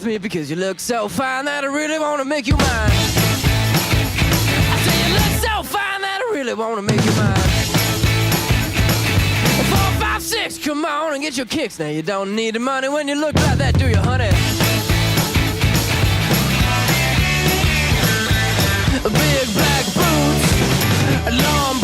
me because you look so fine that I really want to make you mine. I say you look so fine that I really want to make you mine. 4, 5, 6, come on and get your kicks. Now you don't need the money when you look like that, do you, honey? Big black boots, long